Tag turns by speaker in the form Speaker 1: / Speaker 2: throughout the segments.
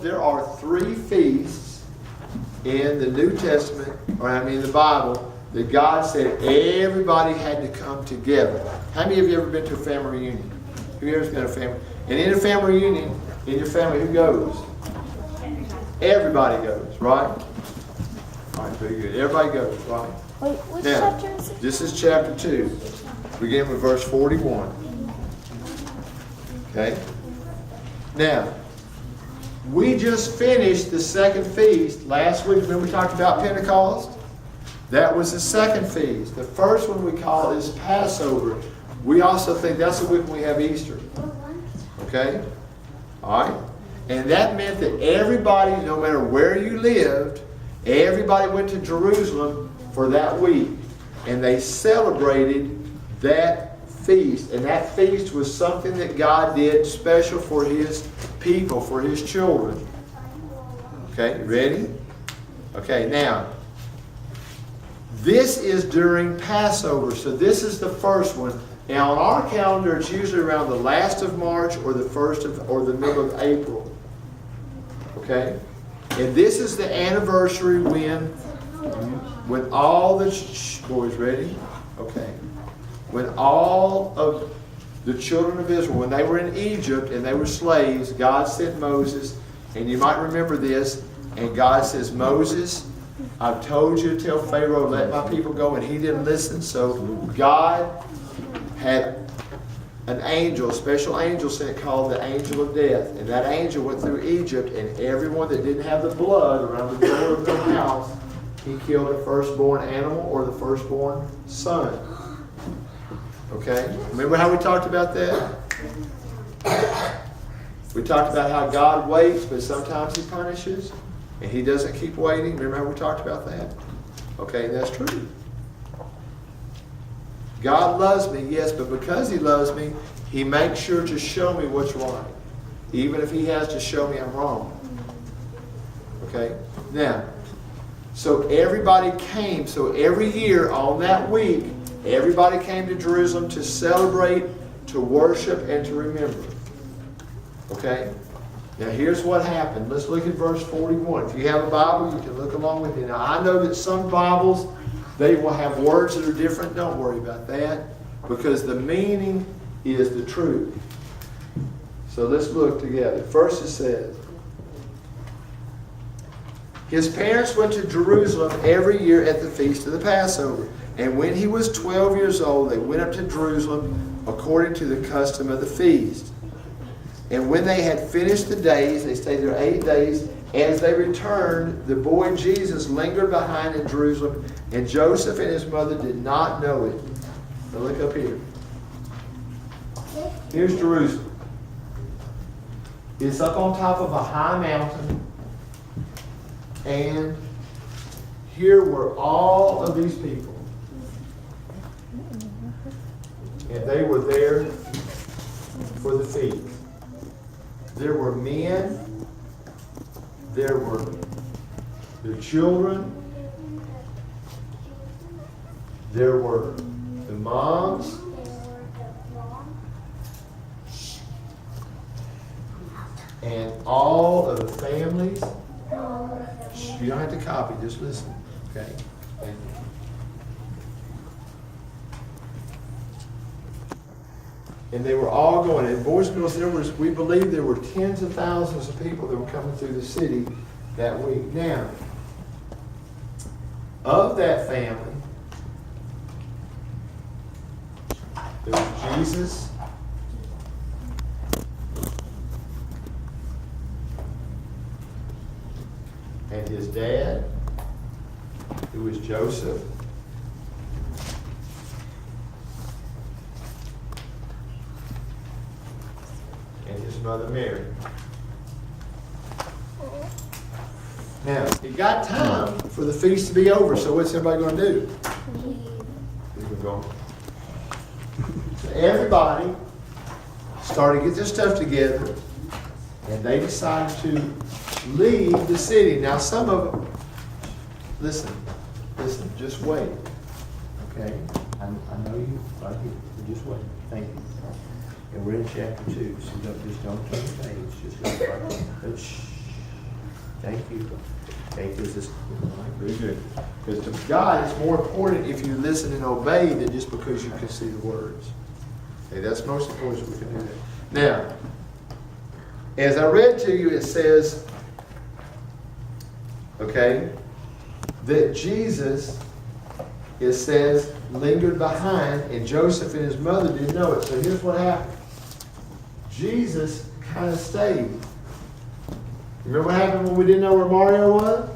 Speaker 1: there are 3 feasts in the New Testament, the Bible, that God said everybody had to come together. How many of you ever been to a family reunion? Who ever been to a family? And in a family reunion, in your family, who goes? Everybody goes, right? All right, very good. Everybody goes, right?
Speaker 2: Wait, which chapter is it?
Speaker 1: This is chapter 2. Begin with verse 41. Okay? Now, we just finished the second feast last week. Remember we talked about Pentecost? That was the second feast. The first one we call is Passover. We also think that's the week when we have Easter. Okay? All right? And that meant that everybody, no matter where you lived, everybody went to Jerusalem for that week. And they celebrated that feast. And that feast was something that God did special for His people, for His children. Okay, ready? Okay, now, this is during Passover. So this is the first one. Now on our calendar, it's usually around the last of March or the the middle of April. Okay? And this is the anniversary when all the boys ready? Okay. When all of the children of Israel, when they were in Egypt and they were slaves, God sent Moses, and you might remember this, and God says, Moses, I've told you to tell Pharaoh, let my people go, and he didn't listen. So God had an angel, a special angel sent called the angel of death. And that angel went through Egypt, and everyone that didn't have the blood around the door of their house, he killed a firstborn animal or the firstborn son. Okay? Remember how we talked about that? We talked about how God waits, but sometimes He punishes. And He doesn't keep waiting. Remember how we talked about that? Okay, that's true. God loves me, yes, but because He loves me, He makes sure to show me what's right. Even if He has to show me I'm wrong. Okay? Now, so everybody came. So every year on that week, everybody came to Jerusalem to celebrate, to worship, and to remember. Okay? Now here's what happened. Let's look at verse 41. If you have a Bible, you can look along with it. Now I know that some Bibles, they will have words that are different. Don't worry about that, because the meaning is the truth. So let's look together. First it says, his parents went to Jerusalem every year at the feast of the Passover. And when he was 12 years old, they went up to Jerusalem according to the custom of the feast. And when they had finished the days, they stayed there 8 days. As they returned, the boy Jesus lingered behind in Jerusalem, and Joseph and his mother did not know it. Now look up here. Here's Jerusalem. It's up on top of a high mountain. And here were all of these people. And they were there for the feast. There were men. There were the children. There were the moms. And all of the families. You don't have to copy, just listen. Okay? And they were all going. And boys and girls, we believe there were tens of thousands of people that were coming through the city that week. Now, of that family, there was Jesus, and his dad, who was Joseph, and his mother Mary. Now, it got time for the feast to be over, so what's everybody going to do? So everybody started to get their stuff together, and they decided to leave the city. Now some of them, listen, just wait. Okay? I know you right here. Just wait. Thank you. And we're in chapter 2, so don't turn the page. Just go right there. Shh. Thank you. Thank you. Just, very good. Because to God, it's more important if you listen and obey than just because you can see the words. Okay, that's most important we can do that. Now, as I read to you, it says, okay, that Jesus, it says, lingered behind, and Joseph and his mother didn't know it. So here's what happened. Jesus kind of stayed. Remember what happened when we didn't know where Mario was?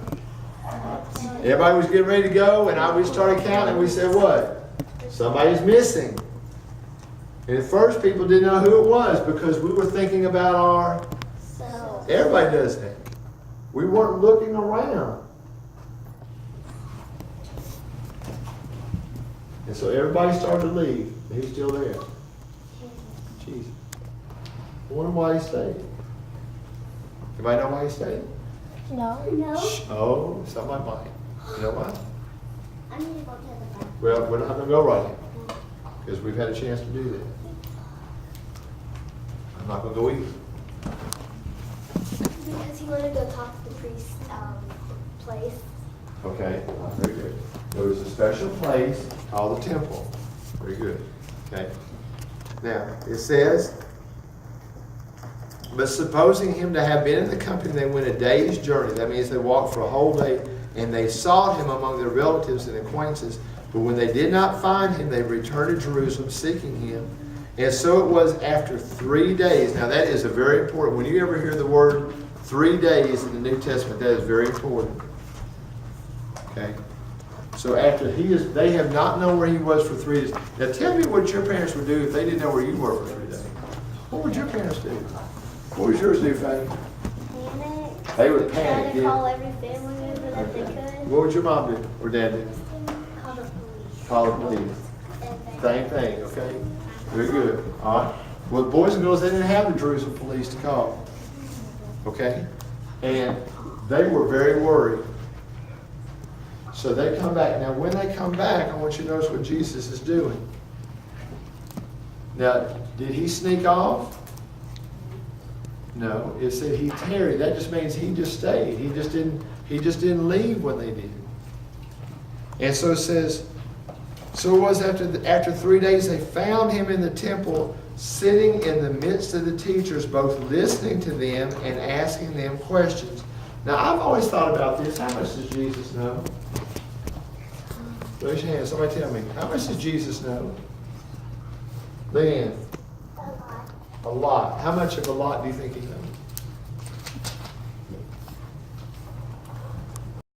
Speaker 1: Everybody was getting ready to go, and we started counting, and we said, what? Somebody's missing. And at first, people didn't know who it was because we were thinking about our... Everybody does that. We weren't looking around. And so everybody started to leave, and he's still there. Jesus. I wonder why he stayed. Anybody know why he stayed?
Speaker 2: No.
Speaker 1: Oh, somebody might. You know why?
Speaker 2: I need to go to the bathroom.
Speaker 1: Well, we're not going to go right now because we've had a chance to do that. I'm not going to go either.
Speaker 2: Because he wanted to go talk to the priest's place.
Speaker 1: Okay, very good. There was a special place called the temple. Very good. Okay. Now, it says, but supposing him to have been in the company, they went a day's journey. That means they walked for a whole day, and they sought him among their relatives and acquaintances. But when they did not find him, they returned to Jerusalem seeking him. And so it was after 3 days. Now that is a very important. When you ever hear the word 3 days in the New Testament, that is very important. Okay? So after they have not known where he was for 3 days. Now tell me what your parents would do if they didn't know where you were for 3 days. What would your parents do? What would yours do, Faye?
Speaker 2: Panic.
Speaker 1: They would panic.
Speaker 2: Try to call every family member that they could.
Speaker 1: What would your mom do or dad do?
Speaker 2: Call the police.
Speaker 1: Call the police. Same thing, okay? Very good. All right. Well, boys and girls, they didn't have the Jerusalem police to call. Okay? And they were very worried. So they come back. Now, when they come back, I want you to notice what Jesus is doing. Now, did he sneak off? No. It said he tarried. That just means he just stayed. He just didn't leave when they did. And so it says, so it was after 3 days they found him in the temple, sitting in the midst of the teachers, both listening to them and asking them questions. Now, I've always thought about this. How much does Jesus know? Raise your hand. Somebody tell me. How much does Jesus know? Leanne.
Speaker 2: A lot.
Speaker 1: A lot. How much of a lot do you think he knows?